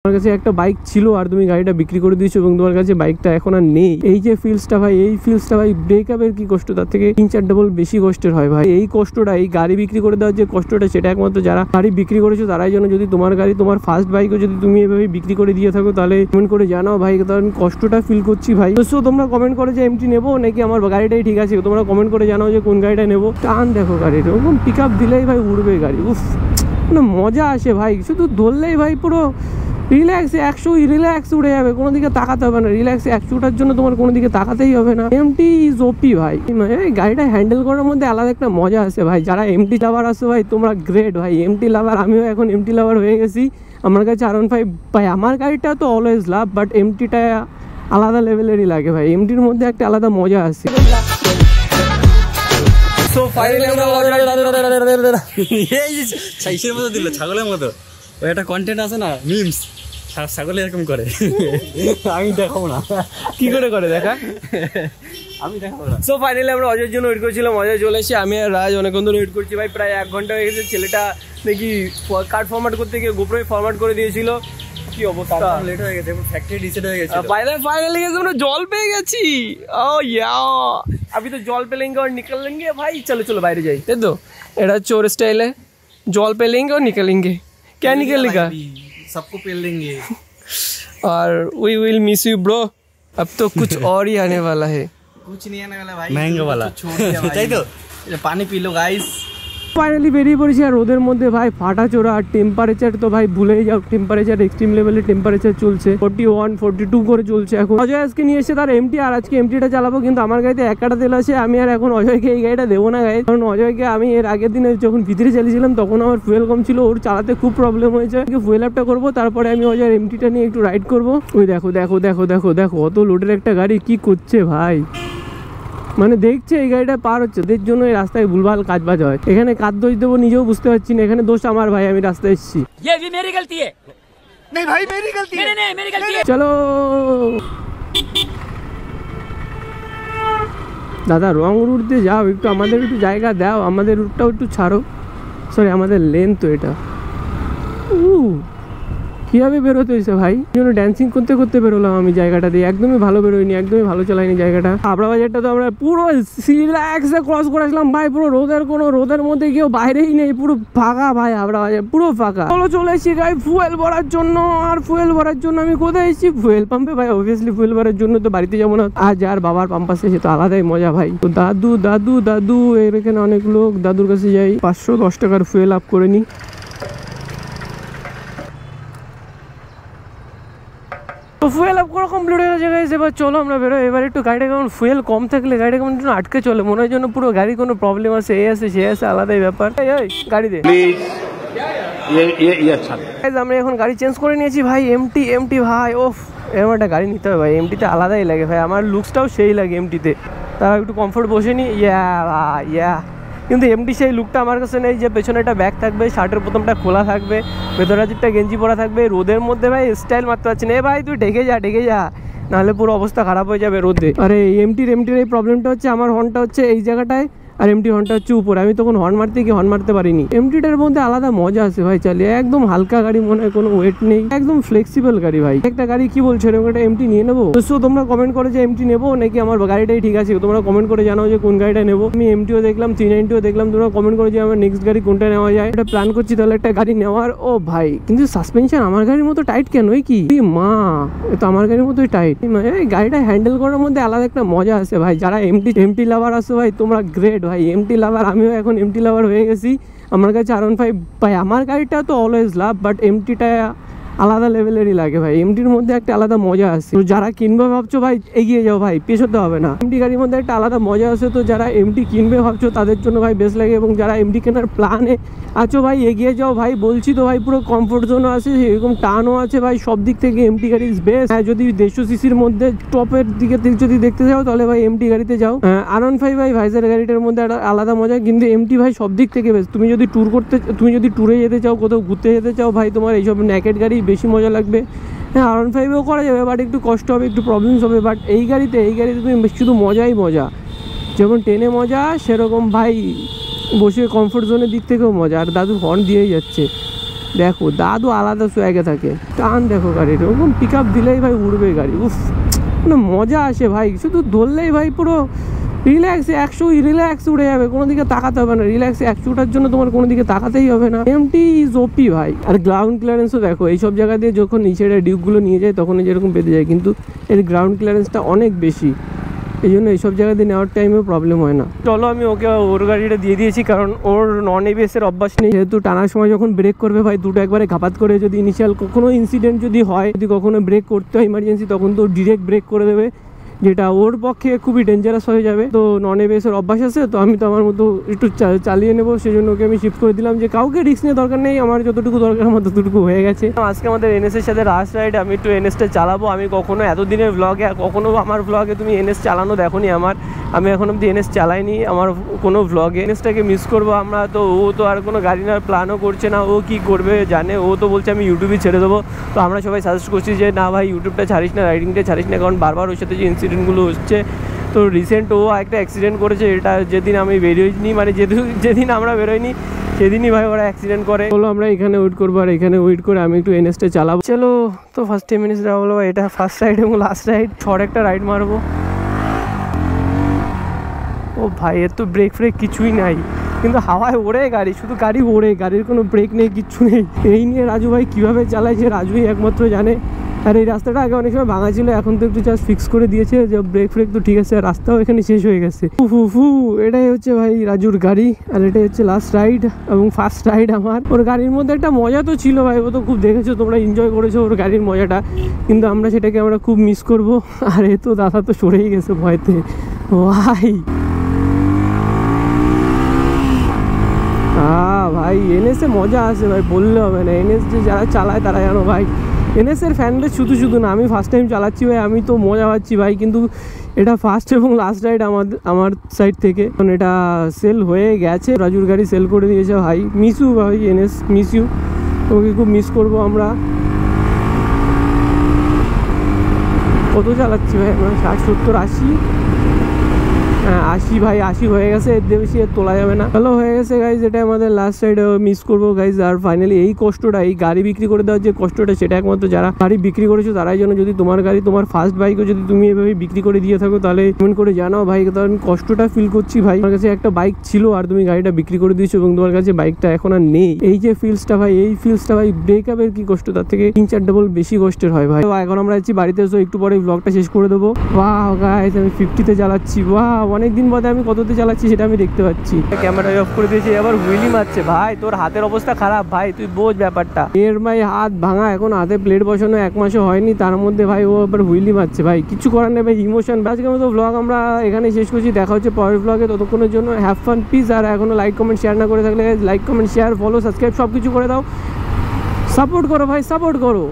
তোমার কাছে একটা বাইক ছিল আর তুমি গাড়িটা বিক্রি করে দিয়েছো এবং তোমার কাছে বাইকটা এখন আর নেই। এই যে ফিলসটা ভাই, এই ফিলসটা ভাই ব্রেকআপের কি কষ্ট, তার থেকে 3-4 ডাবল বেশি কষ্টের হয় ভাই। এই কষ্টটা, এই গাড়ি বিক্রি করে দেওয়ার যে কষ্টটা, সেটা একমাত্র যারা গাড়ি বিক্রি করেছো তারাই জন্য। যদি তোমার গাড়ি, তোমার ফার্স্ট বাইকও যদি তুমি এভাবে বিক্রি করে দিয়ে থাকো তাহলে কমেন্ট করে জানাও ভাই, কারণ কষ্টটা ফিল করছি ভাই। তো তোমরা কমেন্ট করে যে এমটি নেবো নাকি আমার গাড়িটাই ঠিক আছে, তোমরা কমেন্ট করে জানাও যে কোন গাড়িটা নেবো। টান দেখো গাড়ির, ওরকম পিক আপ দিলেই ভাই উড়বে গাড়ি, উফ মানে মজা আসে ভাই। শুধু ধরলেই ভাই পুরো রিল্যাক্সে 100 রিল্যাক্স উড়ে যাবে, কোনো দিকে তাকাতে হবে না। রিল্যাক্সে 100 ওঠার জন্য তোমার কোনো দিকে তাকাতেই হবে না। এমটি ইজ ওপি ভাই, মানে গাড়িটা হ্যান্ডেল করার মধ্যে আলাদা একটা মজা আছে ভাই। যারা এমটি লাভার আসো ভাই, তোমরা গ্রেট ভাই। এমটি লাভার, আমিও এখন এমটি লাভার হয়ে গেছি। আমার কাছে R15 ভাই, আমার গাড়িটা তো অলওয়েজ লাভ, বাট এমটিটা আলাদা লেভেলেরই লাগে ভাই। এমটির মধ্যে একটা আলাদা মজা আছে। সো ফাইনালি আমরা ছাইশের মতো দিল, ছাগলের মতো। ওই একটা কন্টেন্ট আছে না, মিমস, ছাগলে এরকম করে। আমি দেখাবো না, কি করে করে দেখা, আমি দেখাবো না। সো ফাইনালি আমরা অজয়ের জন্য ওয়েট করছিলাম, অজয় চলে এসে আমি আর রাজ অনেকক্ষণ ধরে ওয়েট করছি ভাই। প্রায় 1 ঘন্টা হয়ে গেছে। ছেলেটা নাকি কার্ড ফরম্যাট করতে গিয়ে গোপ্রোয় ফরম্যাট করে দিয়েছিল। কি অবস্থা, লেট হয়ে গেছে, ফ্যাক্টরি রিসেট হয়ে গেছে। ফাইনালি গেছে, আমরা জল পেয়ে গেছি। ও ইয়া, अभी तो জল पे लेंगे और निकल लेंगे भाई। चलो चलो বাইরে যাই, তাই তো? এটা চোর স্টাইল है, জল पे लेंगे और निकलेंगे। क्या निकलेगा? सबको पेल लेंगे। और we will miss you bro. अब तो कुछ और ही आने वाला है। कुछ नहीं आने वाला भाई, महंगा वाला छोड़ दिया भाई। तो पानी पी लो गाइस। ফাইনালি বেরিয়ে পড়েছি। আর রোদের মধ্যে ভাই ফাটা চোরা, আর টেম্পারেচার তো ভাই ভুলেই যাও। টেম্পারেচার এক্সট্রিম লেভেলে টেম্পারেচার চলছে, 41, 42 করে চলছে এখন। অজয় আজকে নিয়ে এসে তার এমটি, আর আজকে এমটিটা চালাবো। কিন্তু আমার গাড়িতে 1 কাটা তেল আছে। আমি আর এখন অজয়কে এই গাড়িটা দেবো না গাড়ি, কারণ অজয়কে আমি এর আগের দিনে যখন ভিতরে চালিয়েছিলাম তখন আমার ফুয়েল কম ছিল, ওর চালাতে খুব প্রবলেম হয়েছে। ফুয়েল আপটা করবো, তারপরে আমি অজয়ের এমটিটা নিয়ে একটু রাইড করবো। ওই দেখো দেখো দেখো দেখো দেখো, অত লোডের একটা গাড়ি কি করছে ভাই, মানে দেখছে এই গাড়িটা পার হচ্ছে, এদের জন্য এই রাস্তায় ভুলভাল কাজ বাজ হয়। এখানে কার দোষ দেবো নিজেও বুঝতে পারছি না। এখানে দোষ আমার ভাই, আমি রাস্তায় এসেছি। চলো দাদা, রং রুট দিয়ে যাও, একটু আমাদের একটু জায়গা দাও, আমাদের রুটটাও একটু ছাড়ো। সরি, আমাদের লেন তো এটা। কীভাবে বেরোতে হয়েছে ভাই, জন্য ড্যান্সিং করতে করতে বেরোলাম আমি জায়গাটা দিয়ে। একদমই ভালো বেরোয়নি, একদমই ভালো চালাইনি জায়গাটা। হাবড়া বাজারটা তো আমরা পুরো রিল্যাক্সে ক্রস করে আসলাম ভাই। পুরো রোদের মধ্যে কেউ বাইরেই নেই, পুরো ফাঁকা ভাই। হাবড়া বাজার পুরো ফাঁকা। চলে এসেছি গাই ফুয়েল ভরার জন্য। আর ফুয়েল ভরার জন্য আমি কোথায় এসেছি? ফুয়েল পাম্পে ভাই। অবভিয়াসলি ফুয়েল ভরার জন্য তো বাড়িতে যাবো না। আর যার বাবার পাম্প আছে সে তো আলাদাই মজা ভাই। তো দাদু দাদু দাদু, এখানে অনেক লোক, দাদুর কাছে যাই, 510 টাকার ফুয়েল আপ করে নিই। তো ফুয়েল আপ করা কমপ্লিট হয়ে গেছে। এবার চলো আমরা বেরোই। এবার একটু গাড়িটা কেমন, ফুয়েল কম থাকলে গাড়িটা কেমন যেন আটকে চলে, মনে হয় যেন পুরো গাড়ি কোনো প্রবলেম আছে, এ আছে সে আছে, আলাদাই ব্যাপার। গাড়ি দে আমরা এখন গাড়ি চেঞ্জ করে নিয়েছি ভাই। এমটি ভাই, ওফ এরকম একটা গাড়ি নিতে হবে ভাই। এমটিতে আলাদাই লাগে ভাই, আমার লুকসটাও সেই লাগে এমটিতে। তারা একটু কমফোর্ট বসে নি, ইয়া। কিন্তু এমটি সেই লুকটা আমার কাছে নেই, যে পেছনে একটা ব্যাগ থাকবে, শার্টের প্রথমটা খোলা থাকবে, ভেতরে একটা গেঞ্জি পরা থাকবে। রোদের মধ্যে ভাই স্টাইল মারতে পারছি না। ভাই তুই ঢেকে যা, নাহলে পুরো অবস্থা খারাপ হয়ে যাবে রোদে। আরে এমটির এই প্রবলেমটা হচ্ছে, আমার হর্নটা হচ্ছে এই জায়গাটায়, আর এমটি হর্নটা হচ্ছে উপরে। আমি তখন হর্ন মারতে গিয়ে হর্ন মারতে পারিনি। এমটিটার মধ্যে আলাদা মজা আছে ভাই চালিয়ে, একদম হালকা গাড়ি, মনে হয় কোনো ওয়েট নেই, একদম ফ্লেক্সিবল গাড়ি ভাই। একটা গাড়ি কি বলছো, এরকম একটা এমটি নিয়ে নেবো? তো তোমরা কমেন্ট করে যে এমটি নেবো নাকি আমার গাড়িটাই ঠিক আছে, তোমরা কমেন্ট করে জানাও যে কোন গাড়িটা নেবো। আমি এমটিও দেখলাম, 390ও দেখলাম, তোমরা কমেন্ট করে যে আমার নেক্সট গাড়ি কোনটা নেওয়া যায়। এটা প্ল্যান করছি তাহলে একটা গাড়ি নেওয়ার। ও ভাই, কিন্তু সাসপেনশন আমার গাড়ির মতো টাইট কেন? কি মা, তো আমার গাড়ির মতোই টাইট। মানে গাড়িটা হ্যান্ডেল করার মধ্যে আলাদা একটা মজা আছে ভাই। যারা এমটি লাভার আসো ভাই, তোমরা গ্রেট ভাই। এমটি লাভার, আমিও এখন এমটি লাভার হয়ে গেছি। আমার কাছে R15 ভাই, আমার গাড়িটা তো অলওয়েজ লাভ, বাট এমটিটা আলাদা লেভেলেরই লাগে ভাই। এমটির মধ্যে একটা আলাদা মজা আছে। তো যারা কিনবে ভাবছো ভাই, এগিয়ে যাও ভাই, পেছোতে হবে না। এমটি গাড়ির মধ্যে একটা আলাদা মজা আছে। তো যারা এমটি কিনবে ভাবছো তাদের জন্য ভাই বেস্ট লাগে, এবং যারা এমটি কেনার প্ল্যানে আছো ভাই, এগিয়ে যাও ভাই। বলছি তো ভাই, পুরো কমফোর্ট জোনও আছে, এরকম টানও আছে ভাই। সব দিক থেকে এমটি গাড়ি ইজ বেস্ট। হ্যাঁ, যদি 150 সিসির মধ্যে টপের দিকে যদি দেখতে যাও তাহলে ভাই এমটি গাড়িতে যাও। R15 ভাই ভাইজার গাড়িটার মধ্যে একটা আলাদা মজা, কিন্তু এমটি ভাই সব দিক থেকে বেস্ট। তুমি যদি ট্যুরে যেতে চাও, কোথাও ঘুরতে যেতে চাও ভাই, তোমার এইসব নেকেড গাড়ি বেশি মজা লাগবে। হ্যাঁ, R15ও করা যাবে, বাট একটু কষ্ট হবে, একটু প্রবলেমস হবে। বাট এই গাড়িতে তুমি শুধু মজাই মজা। যেমন ট্রেনে মজা, সেরকম ভাই বসে কমফোর্ট জোনের দিক থেকেও মজা। আর দাদু হর্ন দিয়েই যাচ্ছে। দেখো দাদু আলাদা সোয়াগে থাকে, টান দেখো গাড়ির, ওরকম পিক আপ দিলেই ভাই উড়বে গাড়ি। উফ, মানে মজা আসে ভাই, শুধু ধরলেই ভাই পুরো রিল্যাক্স, 100 রিল্যাক্স উড়ে যাবে, কোনো দিকে তাকাতে হবে না। রিল্যাক্স 100 ওঠার জন্য তোমার কোনো দিকে তাকাতেই হবে না। এমটি ইজ ওপি ভাই। আর গ্রাউন্ড ক্লিয়ারেন্সও দেখো, এইসব জায়গা দিয়ে যখন নিচের ডিউকগুলো নিয়ে যায় তখন যেরকম পেতে যায়, কিন্তু এর গ্রাউন্ড ক্লিয়ারেন্সটা অনেক বেশি, এই জন্য এইসব জায়গা দিয়ে নেওয়ার টাইমেও প্রবলেম হয় না। চলো আমি ওকে ওর গাড়িটা দিয়ে দিয়েছি, কারণ ওর নন এবিএসের অভ্যাস নেই, যেহেতু টানার সময় যখন ব্রেক করবে ভাই দুটো একবারে ঘাপাত করে, যদি ইনিশিয়াল কোনো ইনসিডেন্ট যদি হয়, যদি কখনো ব্রেক করতে হয় ইমার্জেন্সি, তখন তো ডিরেক্ট ব্রেক করে দেবে, যেটা ওর পক্ষে খুবই ডেঞ্জারাস হয়ে যাবে। তো নন এবিএসের অভ্যাস আছে, তো আমি তো আমার মতো একটু চালিয়ে নেবো, সেই জন্য ওকে আমি শিফট করে দিলাম যে কাউকে রিস্ক নিয়ে দরকার নেই, আমার যতটুকু দরকার আমার ততটুকু হয়ে গেছে। আজকে আমাদের এনএসের সাথে লাস্ট রাইড, আমি একটু এনএসটা চালাবো। আমি কখনো এতদিনের ব্লগে, কখনো আমার ব্লগে তুমি এনএস চালানো দেখোনি আমার, আমি এখন অব্দি এনএস চালাইনি আমার কোনো ব্লগে। এনএসটাকে মিস করবো আমরা, তো ও তো আর কোনো গাড়ি নেওয়ার প্ল্যানও করছে না, ও কি করবে জানে, ও তো বলছে আমি ইউটিউবে ছেড়ে দেবো। তো আমরা সবাই সাজেস্ট করছি যে না ভাই ইউটিউবটা ছাড়িস না, রাইডিংটা ছাড়িস না, কারণ বারবার ওর সাথে যে ইনসিডেন্টগুলো হচ্ছে। তো রিসেন্ট ও একটা অ্যাক্সিডেন্ট করেছে, এটা যেদিন আমি বেরোইনি, মানে যেদিন আমরা বেরোইনি সেদিনই ভাই ওরা অ্যাক্সিডেন্ট করে। বলো আমরা এখানে ওয়েট করবো, আর এখানে ওয়েট করে আমি একটু এনএসটা চালাবো। চলো, তো ফার্স্ট 10 মিনিটস হলো, এটা ফার্স্ট রাইড এবং লাস্ট রাইড, শর্ট একটা রাইড মারবো। ও ভাই এর তো ব্রেক ফ্রেক কিছুই নাই, কিন্তু হাওয়ায় ওড়ে গাড়ি, শুধু গাড়ি ওড়ে, গাড়ির কোনো ব্রেক নেই, কিচ্ছু নেই। এই নিয়ে রাজু ভাই কীভাবে চালায় যে রাজুই একমাত্র জানে। আর এই রাস্তাটা আগে অনেক সময় ভাঙা ছিল, এখন তো একটু জাস্ট ফিক্স করে দিয়েছে, যে ব্রেক ফ্রেক তো ঠিক আছে, আর রাস্তাও এখানে শেষ হয়ে গেছে। ফু এটাই হচ্ছে ভাই রাজুর গাড়ি, আর এটাই হচ্ছে লাস্ট রাইড এবং ফার্স্ট রাইড আমার। ওর গাড়ির মধ্যে একটা মজা তো ছিল ভাই, ও তো খুব দেখেছো তোমরা, এনজয় করেছো ওর গাড়ির মজাটা, কিন্তু সেটাকে আমরা খুব মিস করবো। আর এ তো দাদা তো সরেই গেছে ভয়তে ভাই। ভাই এনএসে মজা আসে ভাই, বললে হবে না। এনএস যে যারা চালায় তারা জানো ভাই, এনএসের ফ্যানলেস শুধু না, আমি ফার্স্ট টাইম চালাচ্ছি ভাই, আমি তো মজা পাচ্ছি ভাই। কিন্তু এটা ফার্স্ট এবং লাস্ট রাইড আমার সাইড থেকে, কারণ এটা সেল হয়ে গেছে, রাজুর গাড়ি সেল করে দিয়েছে ভাই। মিস ইউ ভাই এনএস, মিস ইউ, ওকে খুব মিস করবো আমরা। কত চালাচ্ছি ভাই আমরা, 60 70 80, হ্যাঁ 80 ভাই, 80 হয়ে গেছে, এর বেশি এর তোলা যাবে না। ভালো হয়ে গেছে গাইজ, এটা আমাদের লাস্ট সাইড মিস করবো গাইজ। আর ফাইনালি এই কষ্টটা, এই গাড়ি বিক্রি করে দেওয়ার যে কষ্টটা, সেটা একমাত্র যারা গাড়ি বিক্রি করেছো তারাই জানো। যদি তোমার গাড়ি, তোমার ফার্স্ট বাইকও যদি তুমি এভাবে বিক্রি করে দিয়ে থাকো, তাহলে কমেন্ট করে জানাও ভাই, কারণ কষ্টটা ফিল করছি ভাই। তোমার কাছে একটা বাইক ছিল আর তুমি গাড়িটা বিক্রি করে দিয়েছো, এবং তোমার কাছে বাইকটা এখন আর নেই, এই যে ফিলসটা ভাই, এই ফিলসটা ভাই ব্রেকআপের কি কষ্ট, তার থেকে 3-4 ডাবল বেশি কষ্টের হয় ভাই। এখন আমরা যাচ্ছি বাড়িতে, এসো একটু পরে ব্লগটা শেষ করে দেবো। ওয়াও গাইজ, আমি 50-তে চালাচ্ছি, ওয়াও অনেকদিন বাদে আমি কততে চালাচ্ছি সেটা আমি দেখতে পাচ্ছি। ক্যামেরা অফ করে দিয়েছি, আবার হুইলি মারছে ভাই, তোর হাতের অবস্থা খারাপ ভাই, তুই বোঝ ব্যাপারটা। এর ভাই হাত ভাঙা, এখন হাতে প্লেট বসানো 1 মাসও হয়নি, তার মধ্যে ভাই ও আবার হুইলি মারছে ভাই, কিছু করার নেই ভাই, ইমোশন। আজকের মতো ব্লগ আমরা এখানে শেষ করছি, দেখা হচ্ছে পরের ব্লগে, ততক্ষণের জন্য হ্যাভ ফান, পিস। আর এখনো লাইক কমেন্ট শেয়ার না করে থাকলে like comment share follow subscribe সব কিছু করে দাও, সাপোর্ট করো ভাই, সাপোর্ট করো।